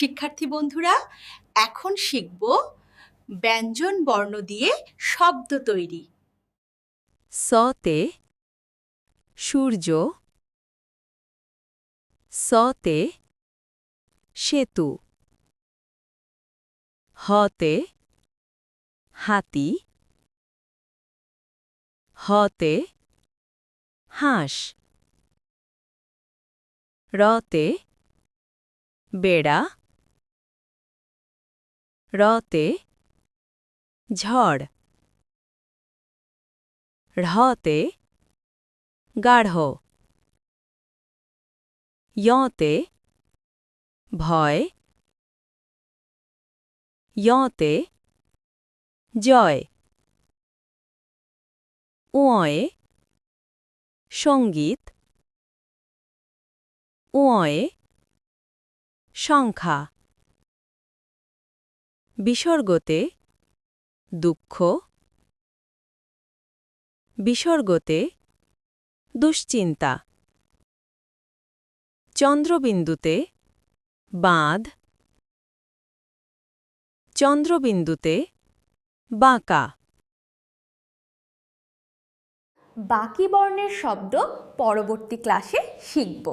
শিক্ষার্থী বন্ধুরা, এখন শিখব ব্যঞ্জন বর্ণ দিয়ে শব্দ তৈরি। সতে সূর্য, সতে সেতু, হতে হাতি, হতে হাঁস, রতে বেড়া, রতে ঝড়, রতে গাঢ়, यते ভয়, यते জয়, উয়ে সঙ্গীত, উয়ে সংখ্যা, বিসর্গতে দুঃখ, বিসর্গতে দুশ্চিন্তা, চন্দ্রবিন্দুতে বাঁধ, চন্দ্রবিন্দুতে বাঁকা। বাকি বর্ণের শব্দ পরবর্তী ক্লাসে শিখব।